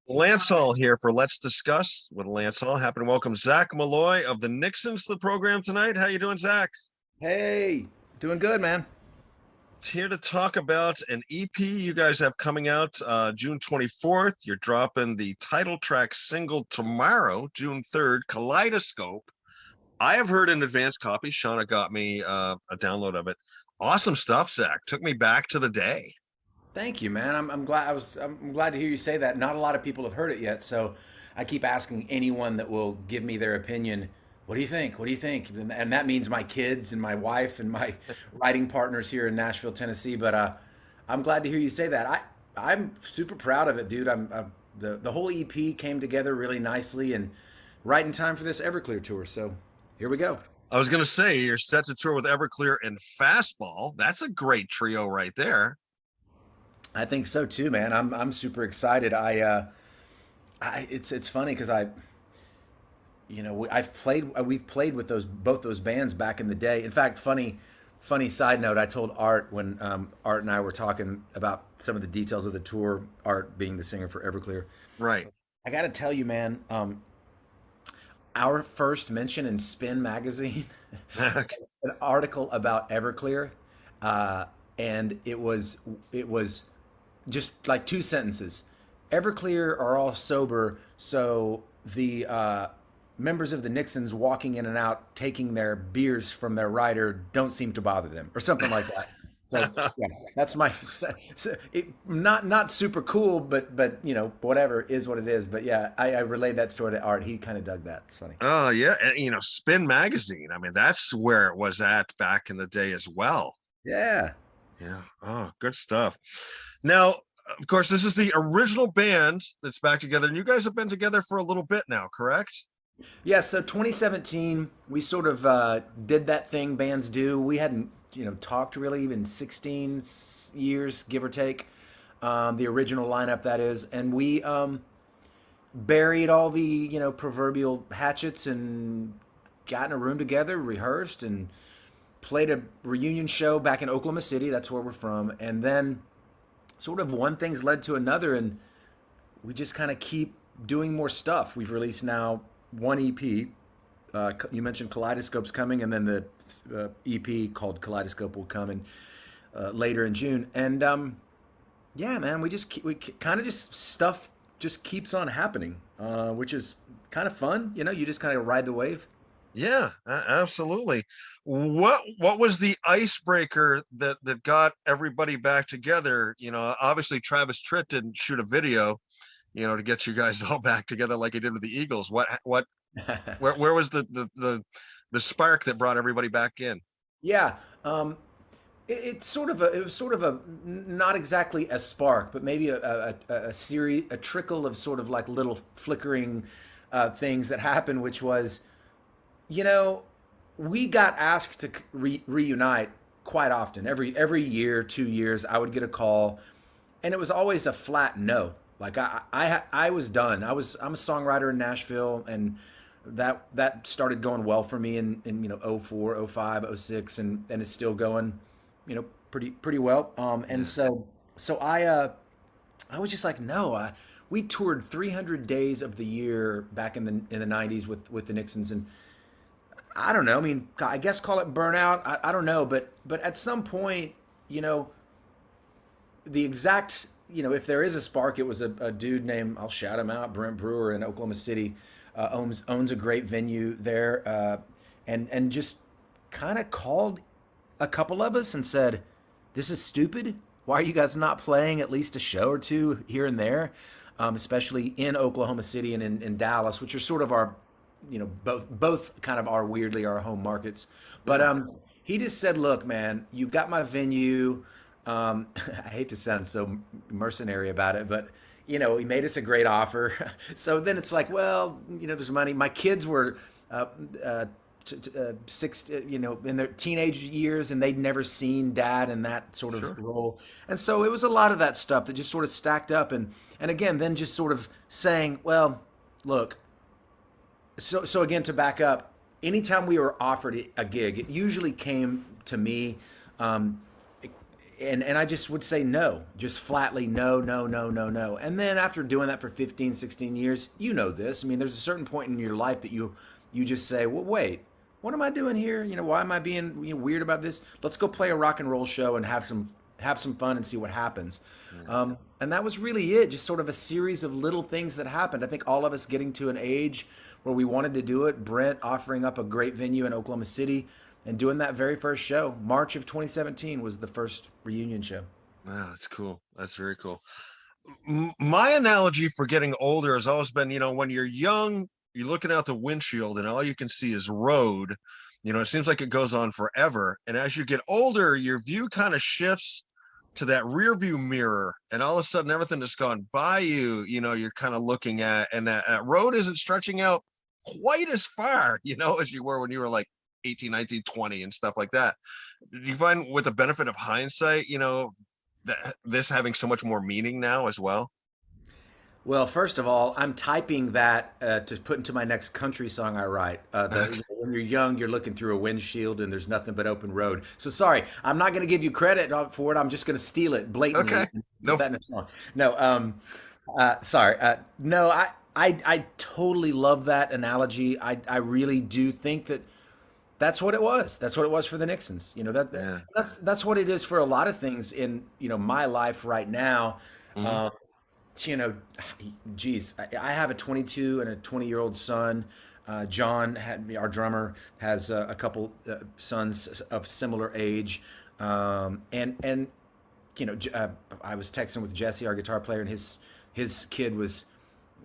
Lance Hall here for Let's Discuss with Lance Hall. Happy to welcome Zac Maloy of the Nixons to the program tonight. How you doing, Zac? Hey, doing good, man. It's here to talk about an EP you guys have coming out June 24th. You're dropping the title track single tomorrow, June 3rd, Kaleidoscope. I have heard an advance copy. Shauna got me a download of it. Awesome stuff, Zac. Took me back to the day. Thank you, man. I'm glad. I'm glad to hear you say that. Not a lot of people have heard it yet, so I keep asking anyone that will give me their opinion. What do you think? What do you think? And that means my kids and my wife and my writing partners here in Nashville, Tennessee. But I'm glad to hear you say that. I'm super proud of it, dude. The whole EP came together really nicely and right in time for this Everclear tour. So here we go. I was going to say you're set to tour with Everclear and Fastball. That's a great trio right there. I think so too, man. I'm super excited. It's funny because we've played with both those bands back in the day. In fact, funny side note, I told Art when Art and I were talking about some of the details of the tour. Art being the singer for Everclear, Right. I got to tell you, man. Our first mention in Spin magazine, an article about Everclear, uh, and it was just like two sentences. Everclear are all sober, so the members of the Nixons walking in and out, taking their beers from their rider, don't seem to bother them, or something like that. So yeah, that's my not super cool, but whatever is what it is. But yeah, I relayed that story to Art. He kind of dug that. It's funny. Oh yeah, and Spin Magazine. I mean, that's where it was at back in the day as well. Yeah. Yeah. Oh, good stuff. Now, of course, this is the original band that's back together, and you guys have been together for a little bit now, correct? Yeah, so 2017, we sort of did that thing bands do. We hadn't, talked really even 16 years, give or take, the original lineup that is, and we buried all the, proverbial hatchets and got in a room together, rehearsed, and played a reunion show back in Oklahoma City. That's where we're from, and then sort of one thing's led to another, and we just kind of keep doing more stuff. We've released now one EP. You mentioned Kaleidoscope's coming, and then the EP called Kaleidoscope will come in later in June. And yeah, man, we kind of just stuff just keeps on happening, which is kind of fun. You just kind of ride the wave. Yeah, absolutely. What was the icebreaker that got everybody back together? Obviously Travis Tritt didn't shoot a video, to get you guys all back together like he did with the Eagles. Where was the spark that brought everybody back in? Yeah, it was sort of a not exactly a spark, but maybe a series, a trickle of sort of like little flickering things that happened, which was, you know, we got asked to reunite quite often. Every year, 2 years, I would get a call, and it was always a flat no. Like I was done. I'm a songwriter in Nashville, and that started going well for me in oh 04, oh 05, oh 06, and it's still going, pretty well. And Yeah. so I was just like, no. We toured 300 days of the year back in the 90s with the Nixons, and I don't know. I mean, I guess call it burnout. I don't know, but at some point, you know, the exact, if there is a spark, it was a dude named, I'll shout him out, Brent Brewer in Oklahoma City, owns a great venue there, and just kind of called a couple of us and said, "This is stupid. Why are you guys not playing at least a show or two here and there, especially in Oklahoma City and in Dallas, which are sort of our, both kind of are weirdly our home markets." But Yeah. he just said, "Look, man, you got my venue." I hate to sound so mercenary about it, but he made us a great offer. So then it's like, well, there's money. My kids were uh, uh, six, in their teenage years, and they'd never seen dad in that sort of Sure. role, and so it was a lot of that stuff that just sort of stacked up, and again, then just sort of saying, well, look. So again, to back up, anytime we were offered a gig, it usually came to me. Um, and I just would say no, just flatly no, no, no, no, no. And then after doing that for 15, 16 years, you know this. I mean, there's a certain point in your life that you just say, well, wait, what am I doing here? You know, why am I being weird about this? Let's go play a rock and roll show and have some fun and see what happens. Yeah. And that was really it, just sort of a series of little things that happened. I think all of us getting to an age where we wanted to do it. Brent offering up a great venue in Oklahoma City and doing that very first show. March of 2017 was the first reunion show. Wow, that's cool. That's very cool. My analogy for getting older has always been, when you're young, you're looking out the windshield and all you can see is road. It seems like it goes on forever. And as you get older, your view kind of shifts to that rear view mirror, and all of a sudden everything that's gone by you, you're kind of looking at, and that road isn't stretching out quite as far, as you were when you were like 18, 19, 20 and stuff like that. Do you find with the benefit of hindsight, that this having so much more meaning now as well? Well, first of all, I'm typing that to put into my next country song I write. When you're young, you're looking through a windshield and there's nothing but open road. So sorry, I'm not going to give you credit for it. I'm just going to steal it blatantly Okay. and put No. that in a song. No, sorry. No, I totally love that analogy. I really do think that that's what it was. That's what it was for the Nixons. Yeah. That's what it is for a lot of things in my life right now. Hmm. Um, you know, geez, I have a 22 and a 20-year-old son. John, our drummer, has a couple sons of similar age, and I was texting with Jesse, our guitar player, and his kid was.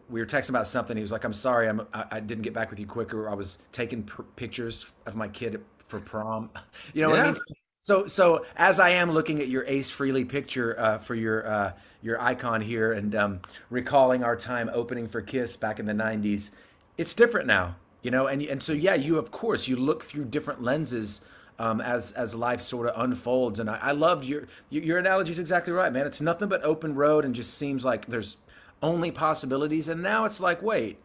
We were texting about something. He was like, "I'm sorry, I didn't get back with you quicker. I was taking pictures of my kid for prom." You know what I Yeah. mean? So as I am looking at your Ace Frehley picture for your icon here, and recalling our time opening for Kiss back in the '90s, it's different now, and so yeah, you of course you look through different lenses as life sort of unfolds, and I loved your analogy is exactly right, man. It's nothing but open road, and just seems like there's only possibilities, and now it's like, wait,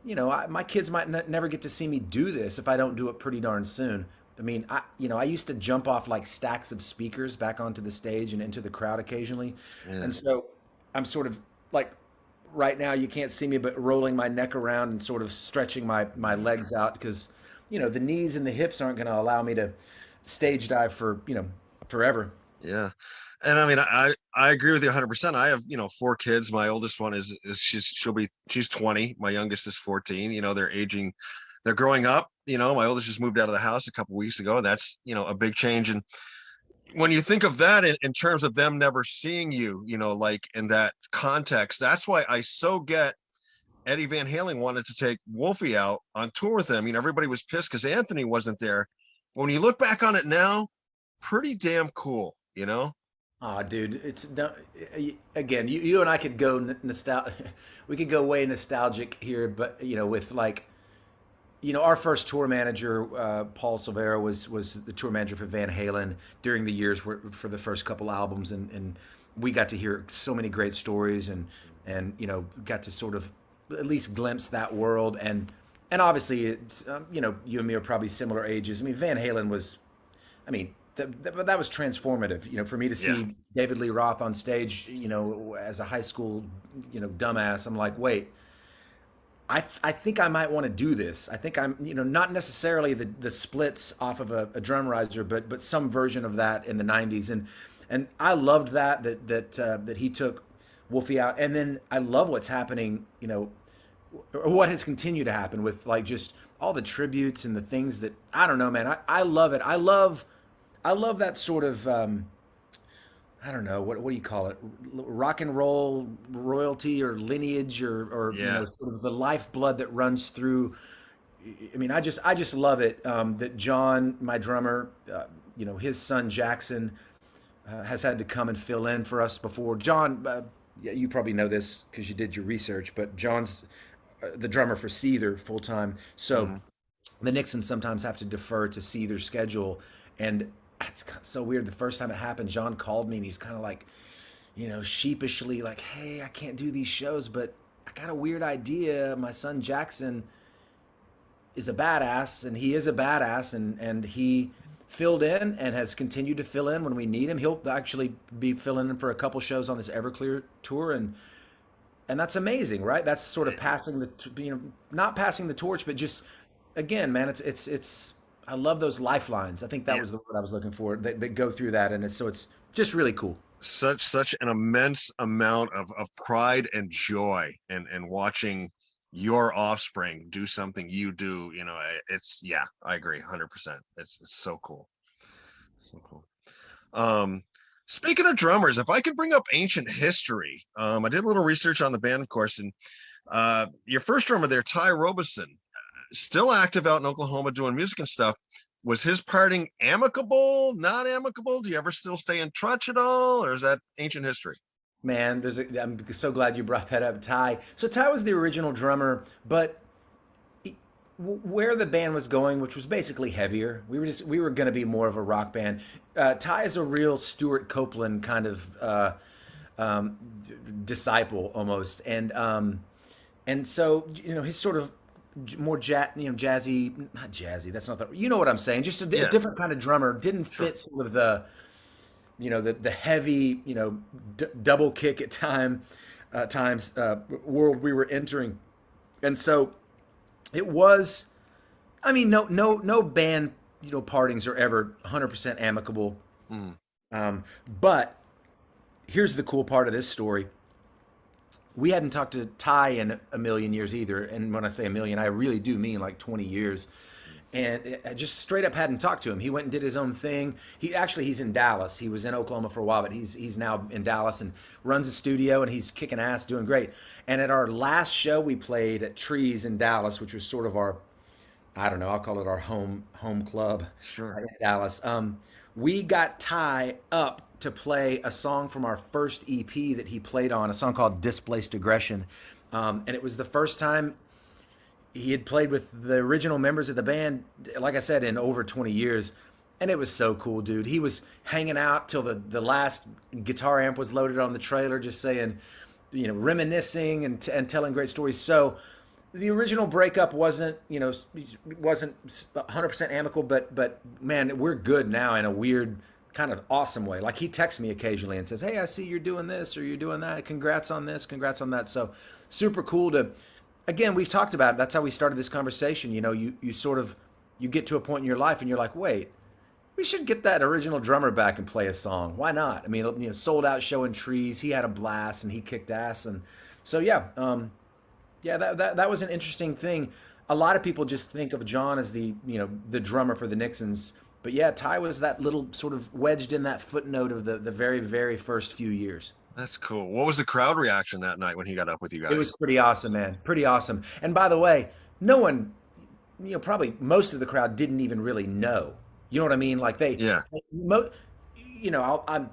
my kids might never get to see me do this if I don't do it pretty darn soon. I mean, I used to jump off like stacks of speakers back onto the stage and into the crowd occasionally. Yeah. And so I'm sort of like right now you can't see me, but rolling my neck around and sort of stretching my legs out because, the knees and the hips aren't going to allow me to stage dive for, forever. Yeah. And I mean, I agree with you 100%. I have, 4 kids. My oldest one is she's 20. My youngest is 14. They're growing up. My oldest just moved out of the house a couple weeks ago, and that's, a big change. And when you think of that in terms of them never seeing you, like in that context, that's why I so get Eddie Van Halen wanted to take Wolfie out on tour with him. Everybody was pissed because Anthony wasn't there. When you look back on it now, pretty damn cool. Oh, dude, again. You and I could go nostalgic. We could go way nostalgic here, but with like, our first tour manager, Paul Silvera, was the tour manager for Van Halen during the years for the first couple albums, and we got to hear so many great stories, and got to sort of at least glimpse that world, and obviously it's you and me are probably similar ages. I mean, Van Halen was, I mean, that was transformative. For me to Yeah. see David Lee Roth on stage, as a high school, dumbass, I'm like, wait, I think I might want to do this. I think I'm, not necessarily the splits off of a drum riser, but some version of that in the '90s, and I loved that he took Wolfie out, and then I love what's happening, or what has continued to happen with like just all the tributes and the things that I don't know, man. I love it. I love that sort of I don't know what do you call it, rock and roll royalty or lineage or Yeah. sort of the lifeblood that runs through. I mean, I just love it that John, my drummer, his son Jackson has had to come and fill in for us before. John, yeah, you probably know this because you did your research, but John's the drummer for Seether full time. So Mhm. the Nixons sometimes have to defer to Seether's schedule, and it's so weird. The first time it happened, John called me and he's kind of like, sheepishly like, "Hey, I can't do these shows, but I got a weird idea. My son Jackson is a badass, and he is a badass, and he filled in and has continued to fill in when we need him. He'll actually be filling in for a couple shows on this Everclear tour, and that's amazing, right? That's sort of passing the, not passing the torch, but just again, man, it's. I love those lifelines. I think that Yeah. was the word I was looking for that go through that, and it's just really cool. Such an immense amount of pride and joy and watching your offspring do something you do. It's, yeah, I agree 100%. It's so cool. So cool. Um, Speaking of drummers, if I could bring up ancient history, I did a little research on the band, of course, and your first drummer there, Ty Robeson, still active out in Oklahoma doing music and stuff. Was his parting amicable, not amicable? Do you ever still stay in touch at all, or is that ancient history? Man, I'm so glad you brought that up, Ty. So Ty was the original drummer, but where the band was going, which was basically heavier, we were going to be more of a rock band. Ty is a real Stuart Copeland kind of um, disciple almost, and so his sort of more jazzy, not jazzy. That's not the, you know what I'm saying. Just a Yeah, different kind of drummer didn't sure. fit sort of the heavy double kick at times world we were entering, and so it was. I mean, no band partings are ever 100% amicable. Mm, But here's the cool part of this story. We hadn't talked to Ty in a million years either, and when I say a million, I really do mean like 20 years. And I just straight up hadn't talked to him. He went and did his own thing. He's in Dallas. He was in Oklahoma for a while, but he's now in Dallas and runs a studio, and he's kicking ass, doing great. And at our last show we played at Trees in Dallas, which was sort of our, I don't know, I'll call it our home club sure. in Dallas. We got Ty up to play a song from our first EP that he played on, a song called Displaced Aggression. And it was the first time he had played with the original members of the band, like I said, in over 20 years. And it was so cool, dude. He was hanging out till the last guitar amp was loaded on the trailer, just saying, reminiscing and telling great stories. So the original breakup wasn't 100% amicable, but man, we're good now in a weird kind of awesome way. Like he texts me occasionally and says, "Hey, I see you're doing this or you're doing that. Congrats on this, congrats on that." So super cool to, again, we've talked about it. That's how we started this conversation. You sort of, you get to a point in your life and you're like, wait, we should get that original drummer back and play a song. Why not? I mean, sold out show in Trees. He had a blast and he kicked ass. And so yeah, yeah, that was an interesting thing. A lot of people just think of John as the drummer for the Nixons, but yeah, Ty was that little sort of wedged in that footnote of the very very first few years. That's cool. What was the crowd reaction that night when he got up with you It guys? was pretty awesome, man. Pretty awesome. And by the way, no one, probably most of the crowd didn't even really know. You know what I mean? Like Yeah. mo, I'm,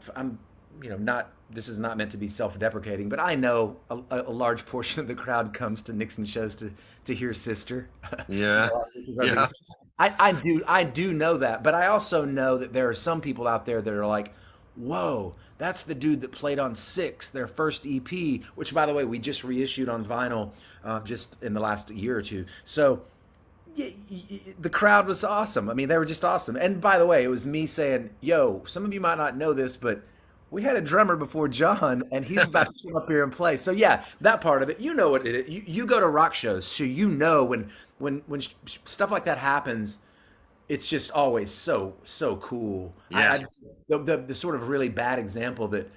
not. This is not meant to be self-deprecating, but I know a large portion of the crowd comes to Nixon shows to hear Sister. Yeah. Which is our Yeah. biggest. I do know that, but I also know that there are some people out there that are like, "Whoa, that's the dude that played on Six, their first EP," which, by the way, we just reissued on vinyl just in the last year or two. So the crowd was awesome. I mean, they were just awesome. And by the way, it was me saying, "Yo, some of you might not know this, but we had a drummer before John, and he's about to come up here and play." So yeah, that part of it, you know what it is. You go to rock shows, so when stuff like that happens, it's just always so cool. Yeah. The sort of really bad example that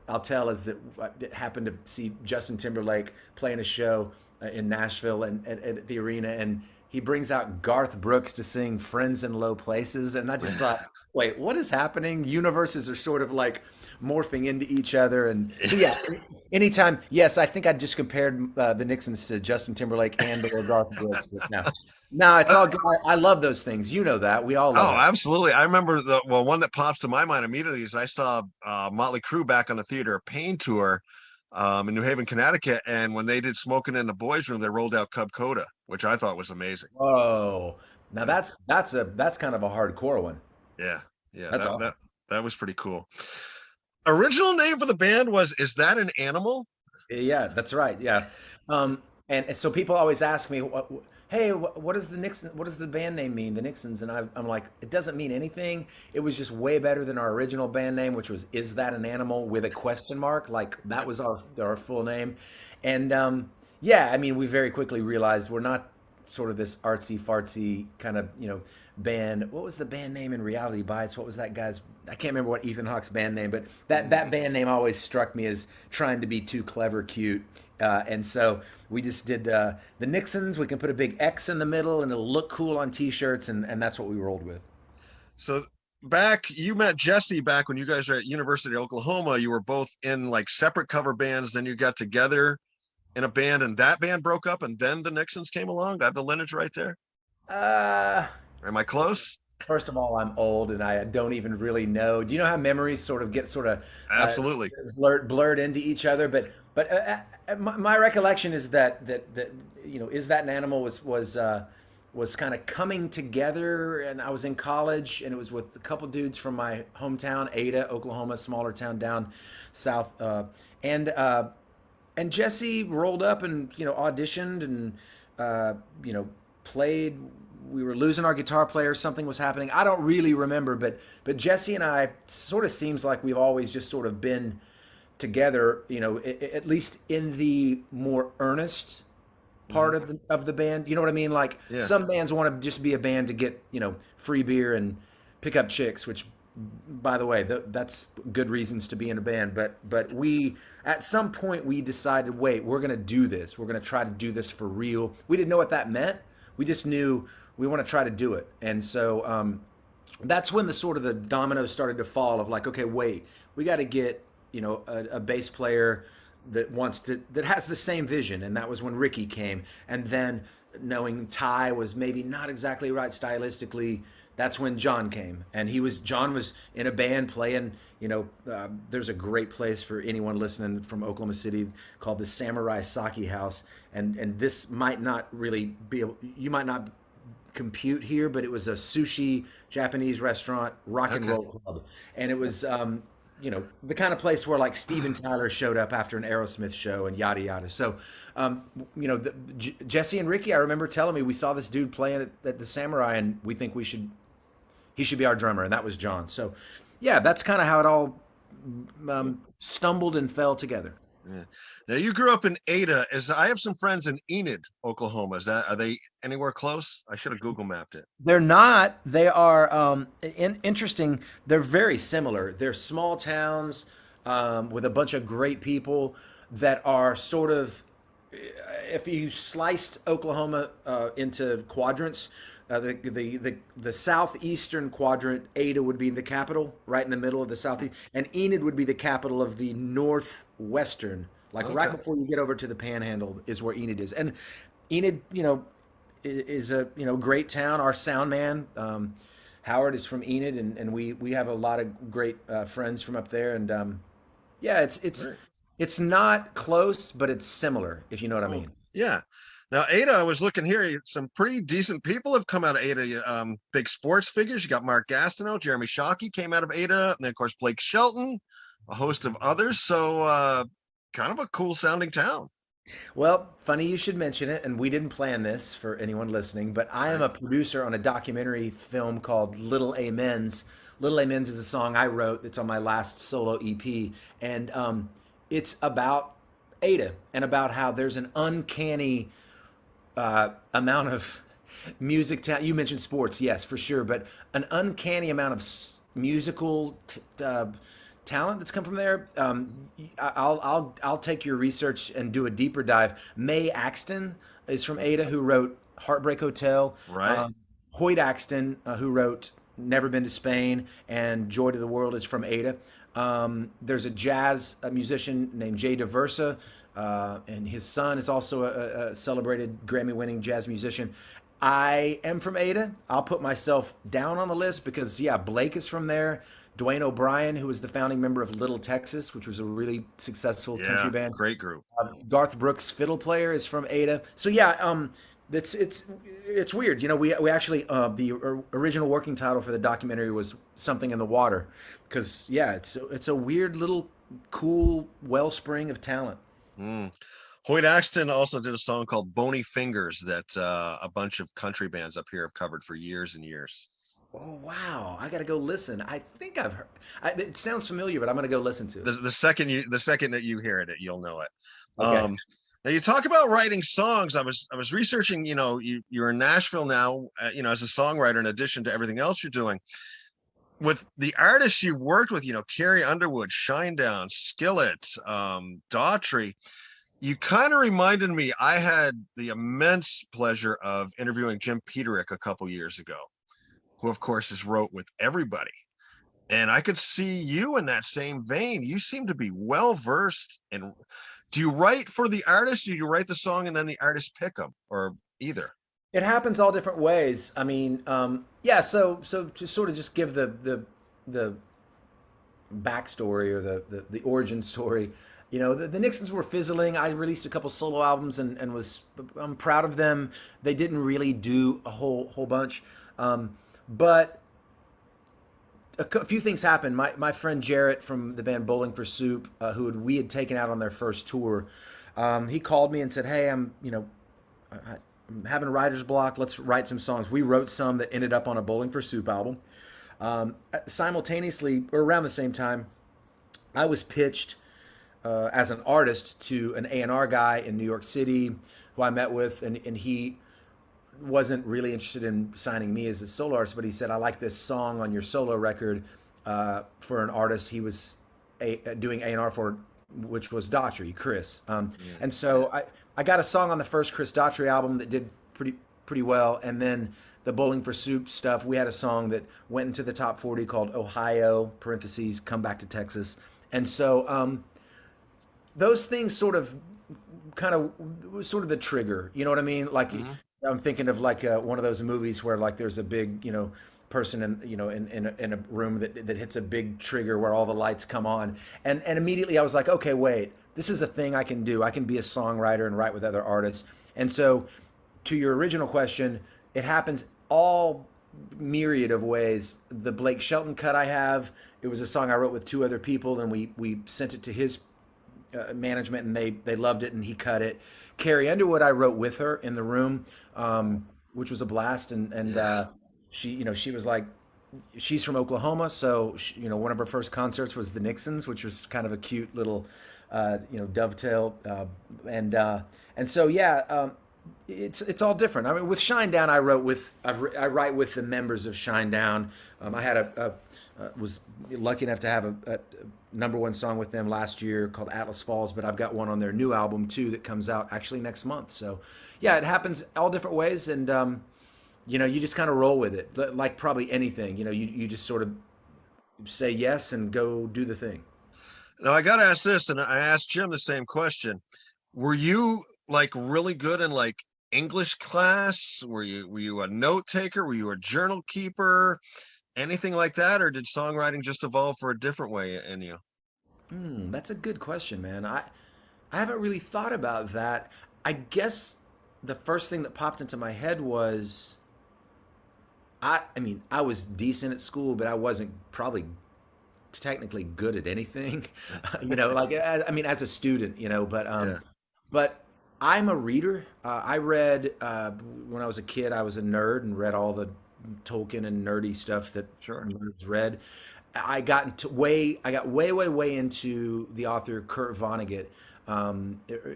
I'll tell is that I happened to see Justin Timberlake playing a show in Nashville and at the arena, and he brings out Garth Brooks to sing "Friends in Low Places," and I just thought, wait, what is happening? Universes are sort of like morphing into each other, and so yeah. Anytime, yes, I think I just compared the Nixons to Justin Timberlake and or Garth Brooks. But no, it's all good. I love those things. You know that. We all love Oh, that. absolutely. I remember one that pops to my mind immediately is I saw Motley Crue back on the Theater of Pain tour in New Haven, Connecticut. And when they did Smoking in the Boys Room, they rolled out Cub Coda, which I thought was amazing. Whoa. Now that's kind of a hardcore one. Yeah. Yeah. That's That, awesome. that, that was pretty cool. Original name for the band was Is That an Animal? Yeah, that's right. Yeah. And so people always ask me, "Hey, what does the Nixon? What does the band name mean, the Nixons?" And I'm like, it doesn't mean anything. It was just way better than our original band name, which was "Is That an Animal?" with a question mark. Like that was our full name. And yeah, I mean, we very quickly realized we're not sort of this artsy fartsy kind of band. What was the band name in Reality Bites? What was that guy's? I can't remember what Ethan Hawke's band name, but that band name always struck me as trying to be too clever, cute, and so we just did the Nixons. We can put a big X in the middle, and it'll look cool on T-shirts, and that's what we rolled with. So back, you met Jesse back when you guys were at University of Oklahoma. You were both in like separate cover bands. Then you got together in a band, and that band broke up, and then the Nixons came along. Do I have the lineage right there? Uh, Am I close? First of all, I'm old and I don't even really know. Do you know how memories sort of get sort of uh, Absolutely. blurred into each other? But my recollection is that is that an animal was kind of coming together, and I was in college, and it was with a couple dudes from my hometown, Ada, Oklahoma, smaller town down south, and uh, and Jesse rolled up and auditioned and played. We were losing our guitar player. Something was happening. I don't really remember, but Jesse and I sort of seems like we've always just sort of been together. At least in the more earnest part Hmm. of the band. You know what I mean? Like Yeah. some bands want to just be a band to get free beer and pick up chicks, which by the way, that's good reasons to be in a band. But we at some point we decided, wait, we're gonna do this. We're gonna try to do this for real. We didn't know what that meant. We just knew we want to try to do it. And so that's when the sort of the dominoes started to fall of like, okay, wait, we got to get a bass player that has the same vision, and that was when Ricky came. And then knowing Ty was maybe not exactly right stylistically, that's when John came, and John was in a band playing. There's a great place for anyone listening from Oklahoma City called the Samurai Sake House, and this might not really be you might not compute here, but it was a sushi Japanese restaurant, rock and Okay. roll club, and it was the kind of place where like Steven Tyler showed up after an Aerosmith show and yada yada. So Jesse and Ricky, I remember telling me we saw this dude playing at the Samurai, and we think he should be our drummer, and that was John. So yeah, that's kind of how it all stumbled and fell together. Yeah. Now you grew up in Ada. As I have some friends in Enid, Oklahoma. Are they anywhere close? I should have Google mapped it. They're not. They are interesting. They're very similar. They're small towns with a bunch of great people that are sort of. If you sliced Oklahoma into quadrants, the southeastern quadrant, Ada would be the capital, right in the middle of the southeast, and Enid would be the capital of the northwestern. Like right Okay. before you get over to the Panhandle is where Enid is, and Enid, is a great town. Our sound man Howard is from Enid, and we have a lot of great friends from up there. And yeah, Great. it's not close, but it's similar, if you know what I Cool. mean. Yeah. Now Ada, I was looking here. Some pretty decent people have come out of Ada. Big sports figures. You got Mark Gastineau, Jeremy Shockey came out of Ada, and then of course Blake Shelton, a host of others. So kind of a cool sounding town. Well, funny you should mention it, and we didn't plan this for anyone listening, but I am Right. a producer on a documentary film called Little Amens. Little Amens is a song I wrote that's on my last solo EP, and it's about Ada and about how there's an uncanny amount of music. You mentioned sports, yes, for sure, but an uncanny amount of musical talent that's come from there. I'll take your research and do a deeper dive. Mae Axton is from Ada, who wrote Heartbreak Hotel. Right. Hoyt Axton, who wrote Never Been to Spain and Joy to the World, is from Ada. There's a jazz musician named Jay DeVersa, and his son is also a celebrated Grammy-winning jazz musician. I am from Ada. I'll put myself down on the list because, yeah, Blake is from there. Dwayne O'Brien, who was the founding member of Little Texas, which was a really successful country Yeah. band. Great group. Garth Brooks, fiddle player, is from Ada. So yeah, it's weird. We actually original working title for the documentary was Something in the Water, because yeah, it's a weird little cool wellspring of talent. Mm. Hoyt Axton also did a song called Bony Fingers that a bunch of country bands up here have covered for years and years. Oh wow, I got to go listen. I think I've heard. It sounds familiar, but I'm gonna go listen to it. The second that you hear it, you'll know it. Okay. Now you talk about writing songs. I was researching. You're in Nashville now. As a songwriter, in addition to everything else you're doing, with the artists you've worked with, Carrie Underwood, Shinedown, Skillet, Daughtry, you kind of reminded me. I had the immense pleasure of interviewing Jim Peterick a couple years ago, who of course has wrote with everybody. And I could see you in that same vein. You seem to be well versed. And do you write for the artist? Do you write the song and then the artist pick them, or either? It happens all different ways. I mean, yeah. So to sort of just give the backstory or the origin story. The Nixons were fizzling. I released a couple solo albums and I'm proud of them. They didn't really do a whole bunch, but a few things happened. My friend Jarrett from the band Bowling for Soup, we had taken out on their first tour, he called me and said, "Hey, I'm having writer's block. Let's write some songs." We wrote some that ended up on a Bowling for Soup album. Simultaneously, or around the same time, I was pitched as an artist to an A&R guy in New York City who I met with, and he wasn't really interested in signing me as a solo artist, but he said, "I like this song on your solo record for an artist he was doing A&R for, which was Daughtry, Chris." And so I got a song on the first Chris Daughtry album that did pretty well, and then the Bowling for Soup stuff, we had a song that went into the top 40 called Ohio, parentheses, Come Back to Texas. And so those things sort of the trigger, you know what I mean? Like, I'm thinking of like one of those movies where like there's a big, person in a room that hits a big trigger where all the lights come on. And immediately I was like, okay, wait, this is a thing I can do. I can be a songwriter and write with other artists. And so to your original question, it happens all myriad of ways. The Blake Shelton cut I have, it was a song I wrote with two other people, and we sent it to his management, and they loved it, and he cut it. Carrie Underwood, I wrote with her in the room, which was a blast, and she was like, she's from Oklahoma, so one of her first concerts was the Nixons, which was kind of a cute little dovetail, and so yeah. It's all different. I mean, with Shinedown, I write with the members of Shinedown. I was lucky enough to have a #1 song with them last year called Atlas Falls, but I've got one on their new album too that comes out actually next month. So, yeah, it happens all different ways, and you just kind of roll with it, like probably anything. You just sort of say yes and go do the thing. Now I got to ask this, and I asked Jim the same question. Were you like really good in like English class? Were you a note taker? Were you a journal keeper? Anything like that, or did songwriting just evolve for a different way in you? That's a good question, man. I haven't really thought about that. I guess the first thing that popped into my head was I mean, I was decent at school, but I wasn't probably technically good at anything. Like I mean, as a student, Yeah, but I'm a reader. I read when I was a kid. I was a nerd and read all the Tolkien and nerdy stuff that sure. nerds read. I got way into the author Kurt Vonnegut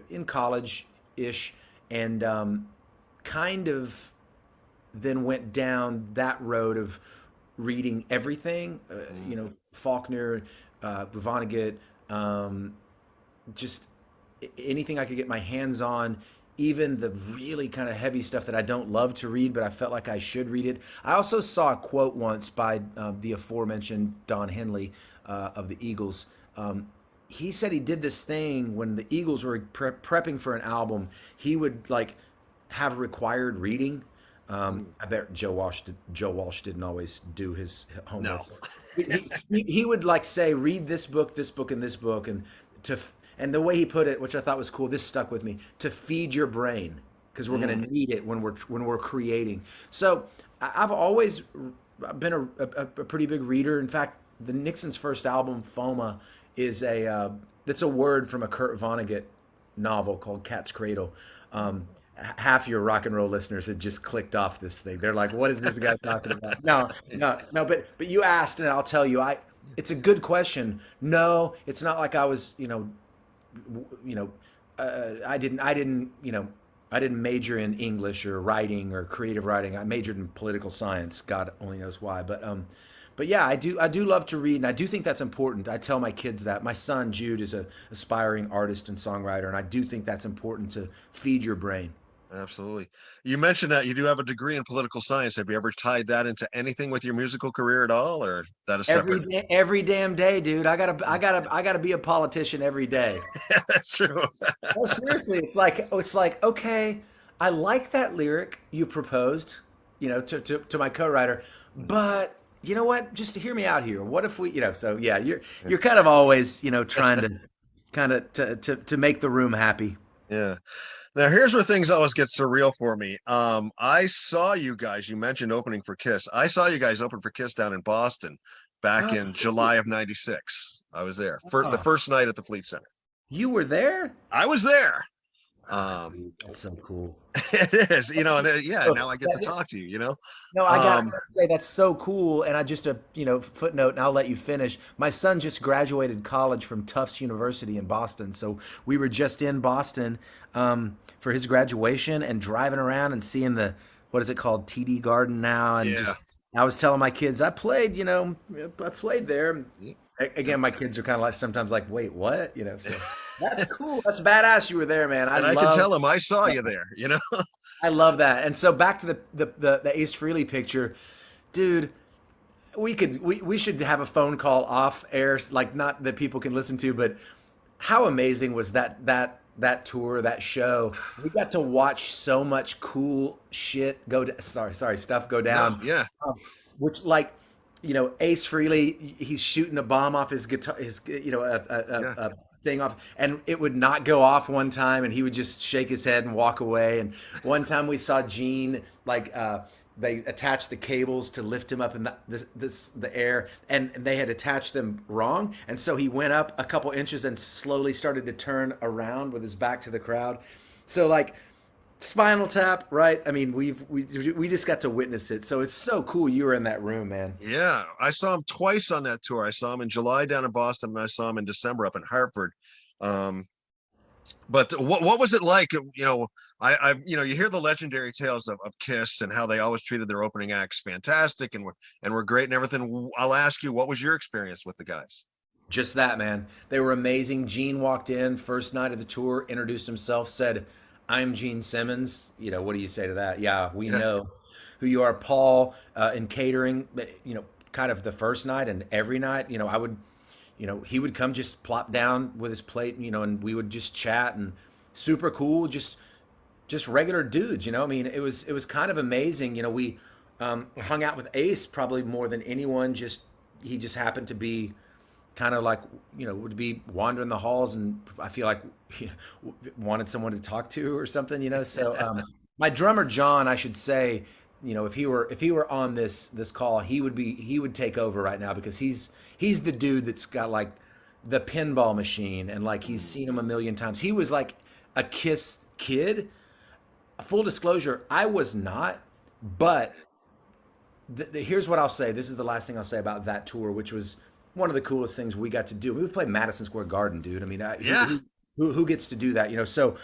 in college ish, and kind of then went down that road of reading everything. Faulkner, Vonnegut, just anything I could get my hands on, even the really kind of heavy stuff that I don't love to read, but I felt like I should read it. I also saw a quote once by the aforementioned Don Henley of the Eagles. He said he did this thing when the Eagles were prepping for an album. He would like have required reading. I bet Joe Walsh didn't always do his homework. No. He would like say, read this book, and this book, and the way he put it, which I thought was cool, this stuck with me, to feed your brain, because we're going to need it when we're creating. So I've always been a pretty big reader. In fact, the Nixons' first album, Foma, is that's a word from a Kurt Vonnegut novel called Cat's Cradle. Half your rock and roll listeners had just clicked off this thing. They're like, "What is this guy talking about?" No, no, no. But you asked, and I'll tell you, I. It's a good question. No, it's not like I was, you know, I didn't major in English or writing or creative writing. I majored in political science. God only knows why. But yeah, I do love to read, and I do think that's important. I tell my kids that. My son Jude is a aspiring artist and songwriter, and I do think that's important to feed your brain. Absolutely. You mentioned that you do have a degree in political science. Have you ever tied that into anything with your musical career at all, or that a separate? Every damn day, dude. I gotta be a politician every day. That's true. No, seriously, it's like okay, I like that lyric you proposed, to my co-writer, but you know what? Just to hear me out here. What if we, so yeah, you're kind of always, trying to kind of to make the room happy. Yeah. Now here's where things always get surreal for me. I saw you guys, you mentioned opening for Kiss. I saw you guys open for Kiss down in Boston back Oh, in July of '96. I was there for the oh, first night at the Fleet Center. you were there? I was there. Ah, Um, dude, that's so cool. it is, and yeah, So, now I get to talk to you. no, I Um, gotta say that's so cool. And I just footnote, and I'll let you finish. My son just graduated college from Tufts University in Boston, so we were just in Boston for his graduation and driving around and seeing the what is it called TD Garden now, and yeah. just I was telling my kids I played there. Again, my kids are kind of like sometimes like, wait, what? So that's cool. That's badass. You were there, man. And I can tell him I saw you there. I love that. And so back to the Ace Frehley picture, dude. We should have a phone call off air, like not that people can listen to, but how amazing was that tour, that show? We got to watch so much cool shit sorry, stuff go No, down. yeah, Which like, Ace Frehley, he's shooting a bomb off his guitar, yeah. a thing off, and it would not go off one time, and he would just shake his head and walk away. And one time we saw Gene, like, they attached the cables to lift him up in the air, and they had attached them wrong, and so he went up a couple inches and slowly started to turn around with his back to the crowd. So like Spinal Tap, right? I mean, we just got to witness it, so it's so cool you were in that room, man. Yeah, I saw him twice on that tour. I saw him in July down in Boston, and I saw him in December up in Hartford. Um, but what was it like? You hear the legendary tales of Kiss and how they always treated their opening acts fantastic and were great and everything. I'll ask you, what was your experience with the guys? Just that, man. They were amazing. Gene walked in first night of the tour, introduced himself, said, "I'm Gene Simmons." What do you say to that? Yeah, we Yeah, know who you are. Paul in catering, kind of the first night and every night, I would, he would come just plop down with his plate, and we would just chat and super cool, just regular dudes, I mean, it was kind of amazing. We hung out with Ace probably more than anyone. He just happened to be kind of like would be wandering the halls, and I feel like he wanted someone to talk to or something. So my drummer John, I should say, if he were on this call, he would take over right now, because he's the dude that's got like the pinball machine, and like he's seen him a million times. He was like a Kiss kid. Full disclosure, I was not, but here's what I'll say. This is the last thing I'll say about that tour, which was one of the coolest things we got to do. We would play Madison Square Garden, dude. I mean, yeah, who gets to do that? So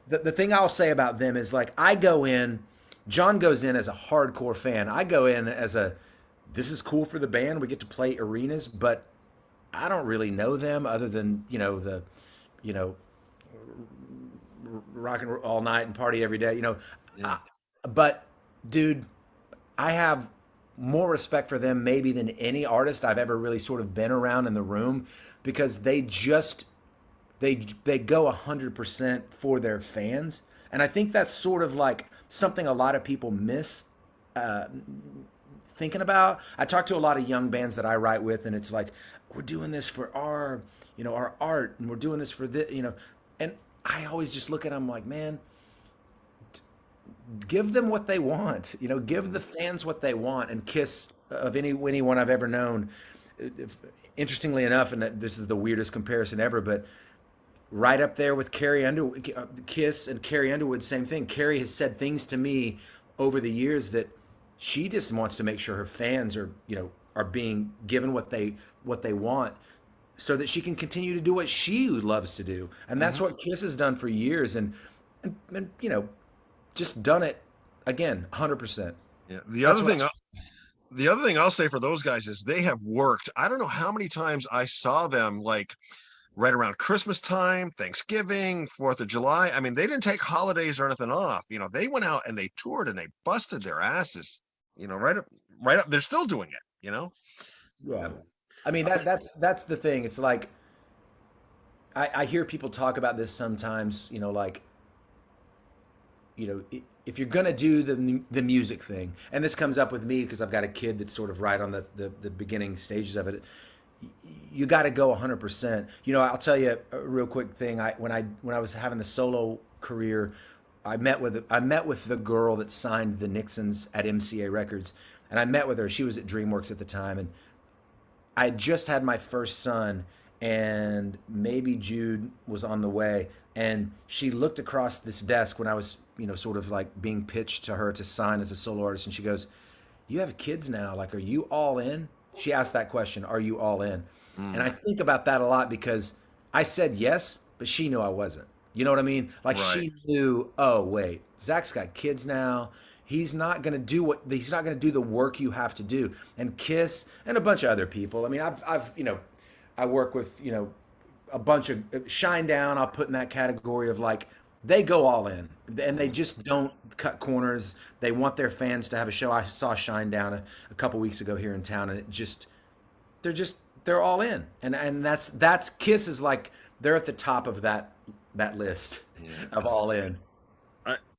the thing I'll say about them is like I go in. John goes in as a hardcore fan. I go in as this is cool for the band. We get to play arenas, but I don't really know them other than you know rock and roll all night and party every day. yeah, But dude, I have more respect for them maybe than any artist I've ever really sort of been around in the room, because they go 100% for their fans, and I think that's sort of like something a lot of people miss uh, thinking about. I talk to a lot of young bands that I write with, and it's like we're doing this for our art, and we're doing this for this. And I always just look at them like, man, give them what they want. Give the fans what they want. And Kiss, of anyone I've ever known, interestingly enough, and this is the weirdest comparison ever, but right up there with Carrie Underwood, Kiss and Carrie Underwood. Same thing. Carrie has said things to me over the years that she just wants to make sure her fans are, are being given what they want, so that she can continue to do what she loves to do. And that's Hmm. what Kiss has done for years, and just done it again, 100%. Yeah. That's what. The other thing I'll say for those guys is they have worked. I don't know how many times I saw them like right around Christmas time, Thanksgiving, 4th of July. I mean, they didn't take holidays or anything off. They went out and they toured and they busted their asses. Right up. They're still doing it. Yeah. And I mean, uh, that's the thing. It's like I hear people talk about this sometimes. Like, if you're gonna do the music thing, and this comes up with me because I've got a kid that's sort of right on the beginning stages of it. You got to go 100%. I'll tell you a real quick thing. When I was having the solo career, I met with the girl that signed the Nixons at MCA Records, and I met with her. She was at DreamWorks at the time, and I had just had my first son, and maybe Jude was on the way. And she looked across this desk when I was, sort of like being pitched to her to sign as a solo artist. And she goes, "You have kids now. Like, are you all in?" She asked that question, "Are you all in?" And I mm, think about that a lot because I said yes, but she knew I wasn't. You know what I mean? Like, right. she knew, oh, wait, Zach's got kids now. He's not going to do the work you have to do. And Kiss and a bunch of other people. I mean, I work with, a bunch of Shine Down. I'll put in that category of like, they go all in and they Mhm. just don't cut corners. They want their fans to have a show. I saw Shine Down a couple weeks ago here in town, and they're all in. And that's Kiss is like, they're at the top of that list Yeah. of all in.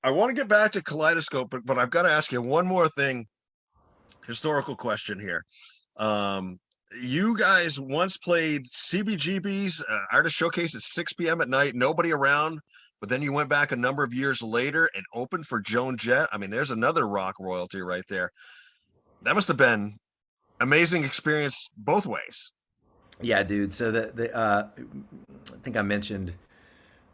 I want to get back to Kaleidoscope, but I've got to ask you one more thing, historical question here. Um, you guys once played CBGB's Artist Showcase at 6 p.m. at night, nobody around, but then you went back a number of years later and opened for Joan Jett. I mean, there's another rock royalty right there. That must have been amazing experience both ways. Yeah, dude. So I think I mentioned,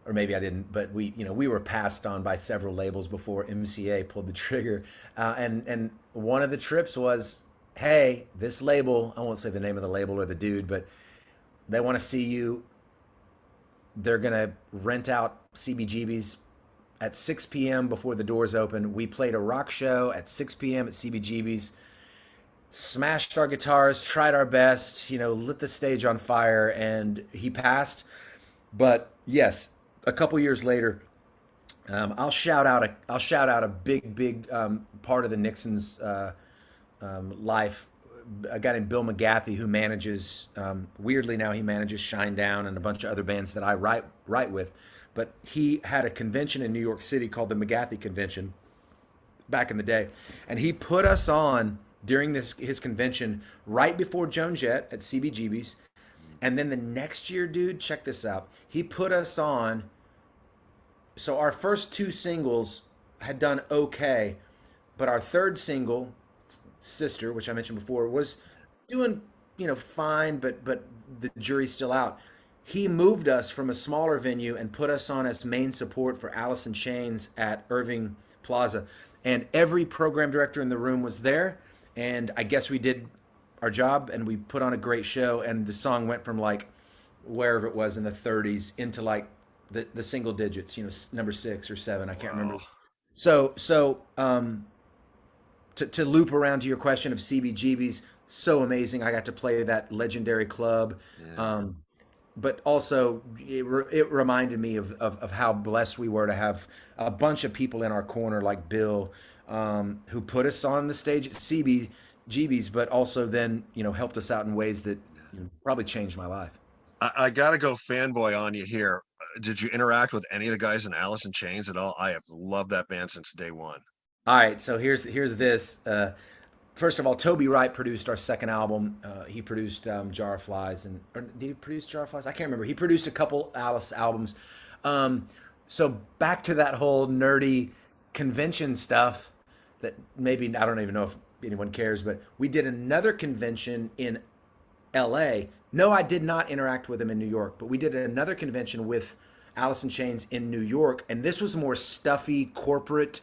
or maybe I didn't, but we were passed on by several labels before MCA pulled the trigger, and one of the trips was, hey, this label, I won't say the name of the label or the dude, but they want to see you. They're gonna rent out CBGB's at 6 p.m. before the doors open. We played a rock show at 6 p.m. at CBGB's, smashed our guitars, tried our best, lit the stage on fire, and he passed. But yes, a couple years later, I'll shout out a big part of the Nixons life. A guy named Bill McGathy, who manages, weirdly now he manages Shine Down and a bunch of other bands that I write with. But he had a convention in New York City called the McGathy Convention back in the day, and he put us on during this his convention right before Joan Jett at CBGB's. And then the next year, dude, check this out. He put us on. So our first two singles had done okay, but our third single, Sister, which I mentioned before, was doing, fine, but the jury's still out. He moved us from a smaller venue and put us on as main support for Alice in Chains at Irving Plaza. And every program director in the room was there. And I guess we did our job and we put on a great show. And the song went from like wherever it was in the 30s into like the single digits, number 6 or 7. I can't remember. Wow. So to loop around to your question of CBGB's, so amazing. I got to play that legendary club. Yeah. Um, but also, it reminded me of how blessed we were to have a bunch of people in our corner like Bill, who put us on the stage at CBGB's, but also then, helped us out in ways that, probably changed my life. I gotta go fanboy on you here. Did you interact with any of the guys in Alice in Chains at all? I have loved that band since day one. All right, so here's this. First of all, Toby Wright produced our second album. He produced Jar of Flies, or did he produce Jar of Flies? I can't remember. He produced a couple Alice albums. Um, so back to that whole nerdy convention stuff that maybe I don't even know if anyone cares, but we did another convention in LA. No, I did not interact with him in New York, but we did another convention with Alice in Chains in New York, and this was more stuffy corporate,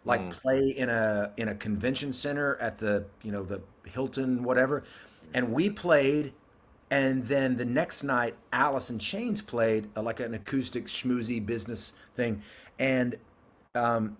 like Mm, play in a convention center at the the Hilton whatever, and we played, and then the next night Alice in Chains played like an acoustic schmoozy business thing, and um,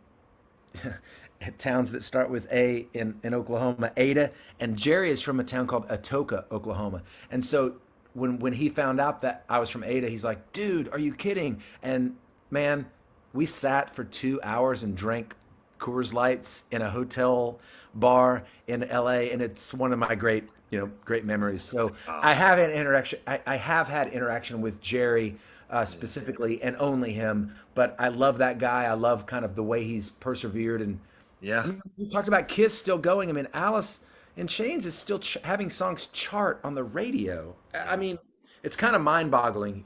towns that start with A in Oklahoma, Ada, and Jerry is from a town called Atoka, Oklahoma. And so when he found out that I was from Ada, he's like, "Dude, are you kidding?" And man, we sat for 2 hours and drank Coors Lights in a hotel bar in LA, and it's one of my great memories. So I ah, have an interaction. I have had interaction with Jerry yeah, specifically, and only him. But I love that guy. I love kind of the way he's persevered, and yeah, I mean, we talked about Kiss still going. I mean, Alice in Chains is still having songs chart on the radio. I yeah, mean, it's kind of mind-boggling,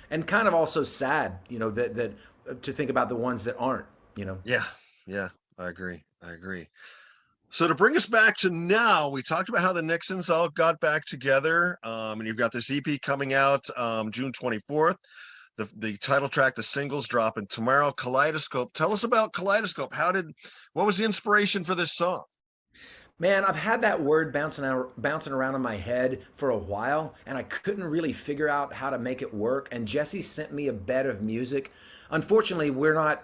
and kind of also sad, that to think about the ones that aren't. yeah, yeah. I agree. I agree. So to bring us back to now, we talked about how the Nixons all got back together, and you've got this EP coming out June 24th. The title track, the singles dropping tomorrow. Kaleidoscope. Tell us about Kaleidoscope. What was the inspiration for this song? Man, I've had that word bouncing around in my head for a while, and I couldn't really figure out how to make it work. And Jesse sent me a bed of music. Unfortunately, we're not.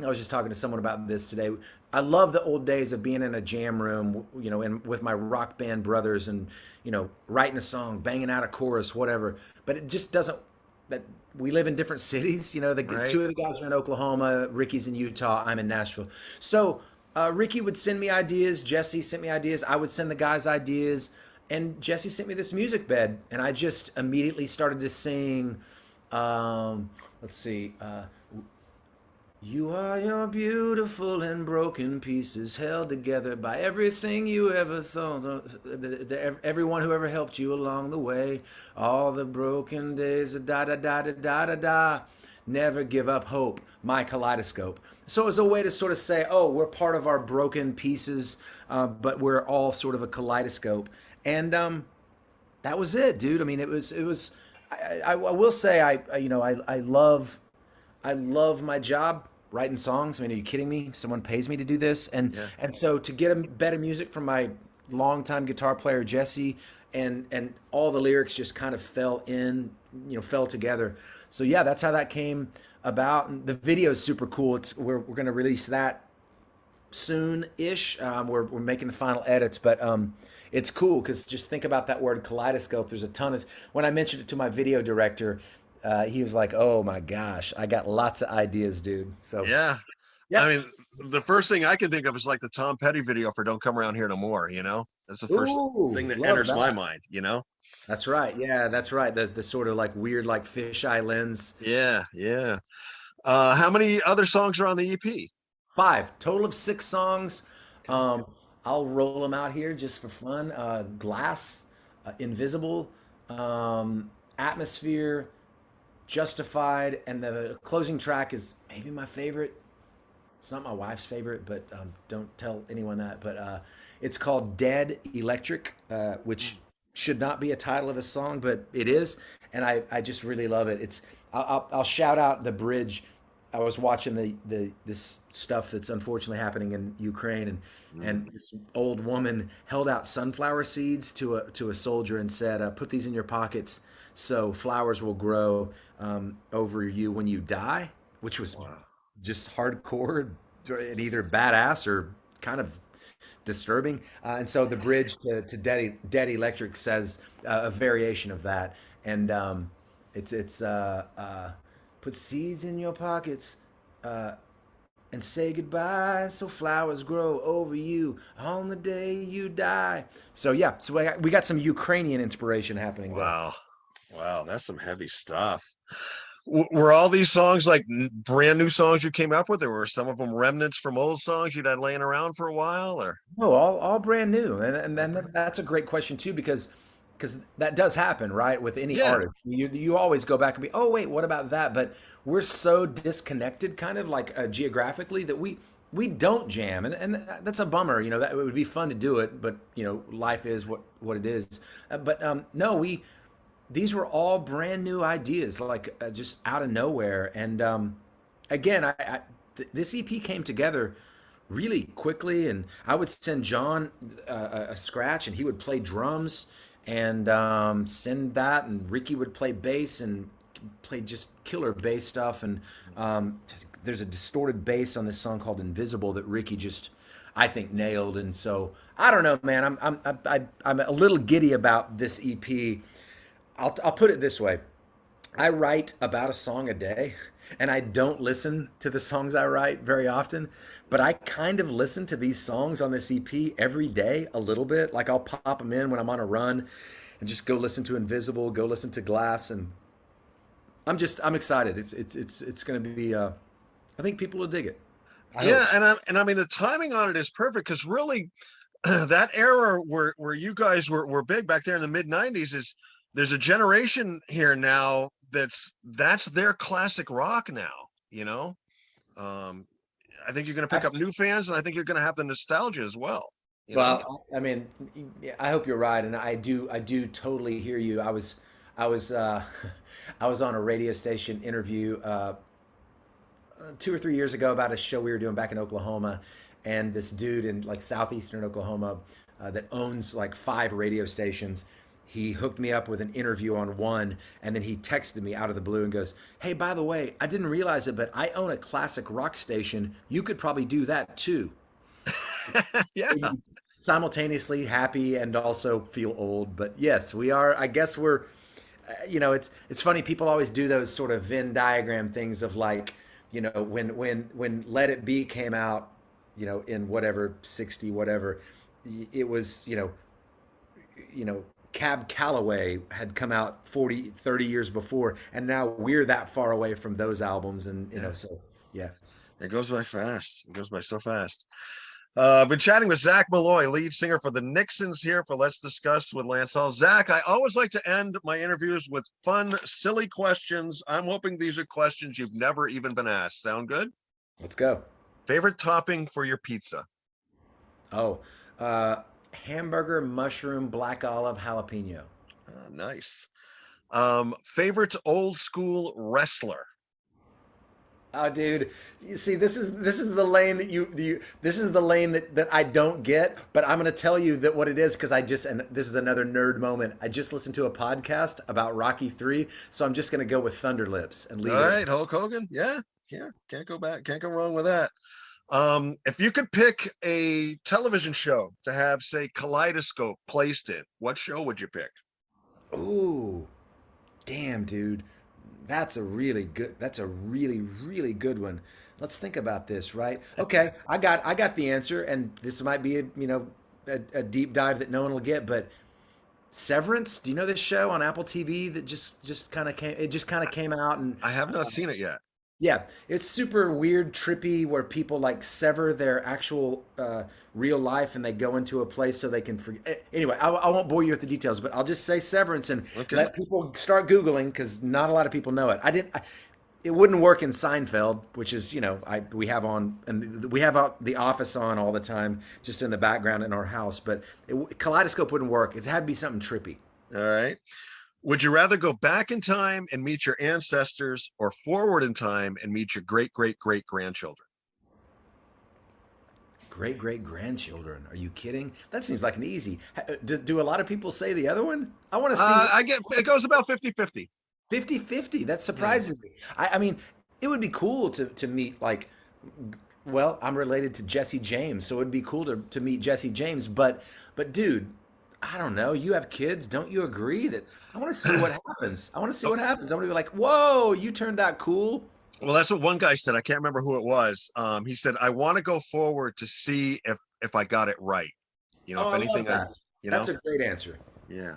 I was just talking to someone about this today. I love the old days of being in a jam room, and with my rock band brothers, and writing a song, banging out a chorus, whatever. But it just doesn't. That we live in different cities. The Right? two of the guys are in Oklahoma, Ricky's in Utah, I'm in Nashville. So Ricky would send me ideas, Jesse sent me ideas, I would send the guys ideas, and Jesse sent me this music bed, and I just immediately started to sing. Let's see. You are your beautiful and broken pieces held together by everything you ever thought, everyone who ever helped you along the way, all the broken days, da da da da da da da. Never give up hope, my kaleidoscope. So it was a way to sort of say, oh, we're part of our broken pieces, but we're all sort of a kaleidoscope. And that was it, dude. I mean, it was. I will say, I love my job writing songs. I mean, are you kidding me? Someone pays me to do this, and Yeah. and so to get a better music from my longtime guitar player Jesse, and all the lyrics just kind of fell together. So yeah, that's how that came about. And the video is super cool. We're going to release that soon-ish. We're making the final edits, but it's cool because just think about that word kaleidoscope. There's a ton of when I mentioned it to my video director, he was like, "Oh my gosh, I got lots of ideas, dude." So Yeah. I yeah, mean, the first thing I can think of is like the Tom Petty video for "Don't Come Around Here No More." That's the first ooh, thing that love enters my that. mind. That's right. Yeah, that's right. The sort of like weird like fisheye lens. Yeah, yeah. How many other songs are on the EP? Five total of 6 songs. Um, I'll roll them out here just for fun. Glass, Invisible, Atmosphere, Justified, and the closing track is maybe my favorite. It's not my wife's favorite, but don't tell anyone that. But it's called Dead Electric, which should not be a title of a song, but it is, and I just really love it. I'll shout out the bridge. I was watching this stuff that's unfortunately happening in Ukraine, and Mm. this old woman held out sunflower seeds to a soldier and said, "Put these in your pockets, so flowers will grow over you when you die," which was Wow. just hardcore and either badass or kind of disturbing. And so the bridge to Dead Electric says a variation of that, and it's put seeds in your pockets. And say goodbye so flowers grow over you on the day you die. So yeah, so we got some Ukrainian inspiration happening there. Wow. Wow, that's some heavy stuff. Were all these songs like brand new songs you came up with, or were some of them remnants from old songs you'd had laying around for a while, or? No, all brand new, and then that's a great question too because that does happen, right? With any Yeah, artist, you always go back and be, oh wait, what about that? But we're so disconnected, kind of like geographically, that we don't jam, and that's a bummer. That it would be fun to do it, but life is what it is. But no, these were all brand new ideas, like just out of nowhere. And again, this EP came together really quickly, and I would send John a scratch, and he would play drums, and send that, and Ricky would play bass and play just killer bass stuff. And there's a distorted bass on this song called "Invisible" that Ricky just, I think, nailed. And so I don't know, man. I'm a little giddy about this EP. I'll put it this way. I write about a song a day, and I don't listen to the songs I write very often, but I kind of listen to these songs on this EP every day a little bit. Like I'll pop them in when I'm on a run and just go listen to Invisible, go listen to Glass, and I'm excited. It's going to be I think people will dig it. I Yeah, hope. and I mean the timing on it is perfect because really that era where you guys were big back there in the mid '90s is there's a generation here now that's their classic rock now. You know, um, I think you're going to pick up new fans, and I think you're going to have the nostalgia as well. You know, Well, I mean, yeah, I hope you're right, and I do totally hear you. I was, I was on a radio station interview 2 or 3 years ago about a show we were doing back in Oklahoma, and this dude in like southeastern Oklahoma that owns like 5 radio stations. He hooked me up with an interview on one, and then he texted me out of the blue and goes, "Hey, by the way, I didn't realize it, but I own a classic rock station. You could probably do that too." yeah, Simultaneously happy and also feel old. But yes, we are. I guess we're. It's funny. People always do those sort of Venn diagram things of like, when Let It Be came out, in whatever 60 whatever, it was Cab Calloway had come out 40, 30 years before, and now we're that far away from those albums, and yeah. so yeah. It goes by fast. It goes by so fast. I've been chatting with Zac Maloy, lead singer for the Nixons, here for Let's Discuss with Lance Hall. Zac, I always like to end my interviews with fun, silly questions. I'm hoping these are questions you've never even been asked. Sound good? Let's go. Favorite topping for your pizza? Oh, uh, hamburger, mushroom, black olive, jalapeno. Nice. Favorite old school wrestler? Oh, dude, you see, this is the lane this is the lane that I don't get, but I'm gonna tell you that what it is because and this is another nerd moment. I just listened to a podcast about Rocky 3, so I'm just gonna go with Thunder Lips and All leave it. right, Hulk Hogan. Yeah, yeah. Can't go back. Can't go wrong with that. If you could pick a television show to have, say, Kaleidoscope placed in, what show would you pick? Ooh, damn, dude, that's a really really good one. Let's think about this, right? Okay, I got the answer, and this might be a deep dive that no one will get, but Severance. Do you know this show on Apple TV that just kind of came? It just kind of came out, and I have not seen it yet. yeah, it's super weird, trippy, where people like sever their actual real life and they go into a place so they can forget. Anyway, I won't bore you with the details, but I'll just say Severance and Okay. let people start Googling because not a lot of people know it. I didn't. It wouldn't work in Seinfeld, which is we have on, and we have out The Office on all the time, just in the background in our house. But Kaleidoscope wouldn't work. It had to be something trippy. All right. Would you rather go back in time and meet your ancestors or forward in time and meet your great great great grandchildren? Great great grandchildren? Are you kidding? That seems like an easy. Do a lot of people say the other one? I want to see I get it goes about 50-50. 50-50. That Yeah. surprises me. I mean, it would be cool to meet like, well, I'm related to Jesse James, so it'd be cool to meet Jesse James. But dude, I don't know. You have kids, don't you agree that I want to see what happens? I want to see what happens. I want to be like, whoa, you turned out cool. Well, that's what one guy said. I can't remember who it was. He said, "I want to go forward to see if I got it right. Oh, If I love anything, I, that. you That's know, a great answer. yeah."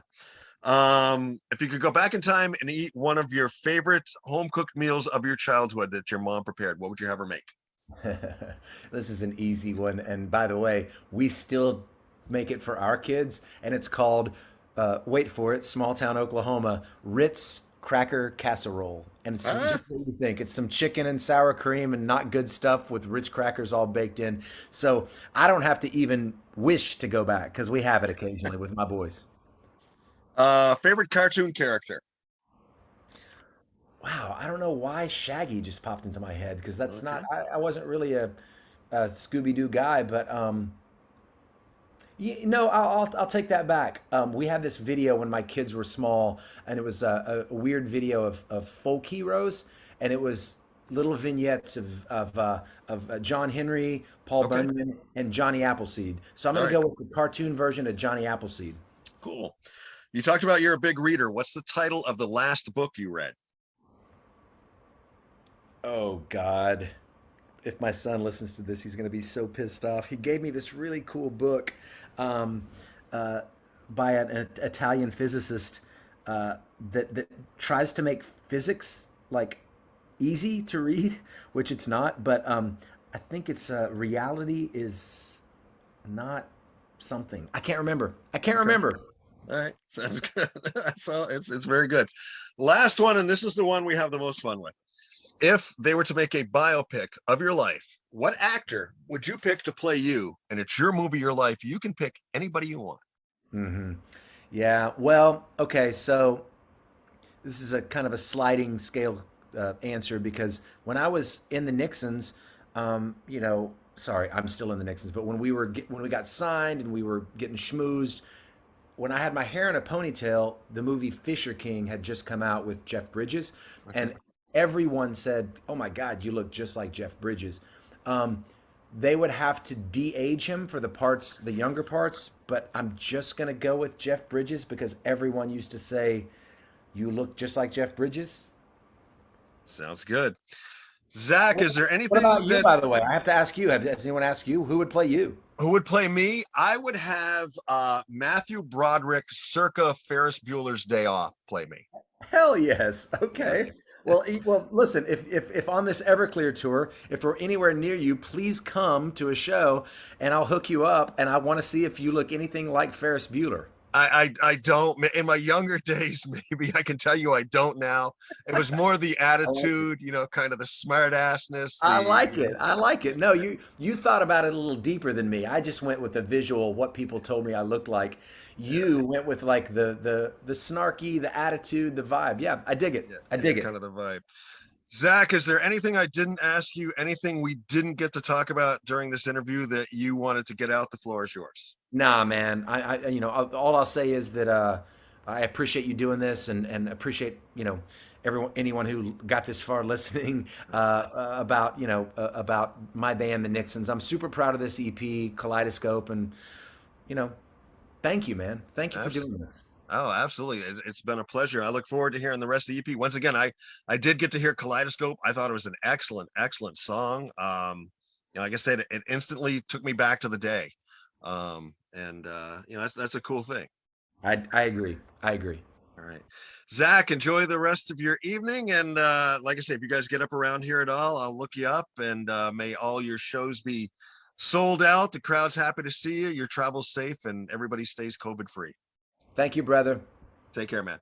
If you could go back in time and eat one of your favorite home cooked meals of your childhood that your mom prepared, what would you have her make? This is an easy one. And by the way, we still make it for our kids, and it's called, wait for it, small town Oklahoma, Ritz Cracker Casserole. And it's Ah, just what you think. It's some chicken and sour cream and not good stuff with Ritz crackers all baked in. So I don't have to even wish to go back because we have it occasionally with my boys. Favorite cartoon character? Wow, I don't know why Shaggy just popped into my head because that's not. Okay. I wasn't really a Scooby Doo guy, but no, I'll take that back. We had this video when my kids were small, and it was a weird video of folk heroes, and it was little vignettes of John Henry, Paul Okay. Bunyan, and Johnny Appleseed. So I'm All going to right. go with the cartoon version of Johnny Appleseed. Cool. You talked about you're a big reader. What's the title of the last book you read? Oh God. If my son listens to this, he's going to be so pissed off. He gave me this really cool book um, uh, by an Italian physicist that tries to make physics like easy to read, which it's not. But I think it's reality is not something. I can't remember. I can't Okay. remember. All right. Sounds good. That's all. It's very good. Last one, and this is the one we have the most fun with. If they were to make a biopic of your life, what actor would you pick to play you? And it's your movie, your life. You can pick anybody you want. Hmm. Yeah. Well, okay. So this is a kind of a sliding scale answer because when I was in the Nixons, sorry, I'm still in the Nixons, but when we got signed and we were getting schmoozed, when I had my hair in a ponytail, the movie Fisher King had just come out with Jeff Bridges, Okay. and everyone said, "Oh my God, you look just like Jeff Bridges." Um, they would have to de-age him for the parts, the younger parts, but I'm just gonna go with Jeff Bridges because everyone used to say, "You look just like Jeff Bridges." Sounds good. Zach, What, is there what anything about you, that by the way? I have to ask you. Has anyone asked you who would play you? who would play me? I would have Matthew Broderick circa Ferris Bueller's Day Off play me. Hell yes. Yeah. Okay. Well, listen. If on this Everclear tour, if we're anywhere near you, please come to a show, and I'll hook you up. And I want to see if you look anything like Ferris Bueller. I don't in my younger days, maybe I can tell you I don't now. It was more the I like it. attitude, kind of the smart assness, I the like it. I like it. No, you thought about it a little deeper than me. I just went with the visual, what people told me I looked like. yeah, You went with like the snarky, the attitude, the vibe. Yeah, I dig it. yeah, I yeah, dig it. kind of the vibe. Zach, is there anything I didn't ask you, anything we didn't get to talk about during this interview that you wanted to get out? The floor is yours. Nah, man. All I'll say is that I appreciate you doing this, and appreciate anyone who got this far listening about my band, the Nixons. I'm super proud of this EP, Kaleidoscope, and you know, thank you, man. Thank you for Abs- doing this. Oh, absolutely. It's been a pleasure. I look forward to hearing the rest of the EP. Once again, I did get to hear Kaleidoscope. I thought it was an excellent, excellent song. Like I said, it instantly took me back to the day. And that's a cool thing. I agree. I agree. All right. Zach, enjoy the rest of your evening. And like I say, if you guys get up around here at all, I'll look you up, and may all your shows be sold out. The crowd's happy to see you. Your travel's safe, and everybody stays COVID free. Thank you, brother. Take care, man.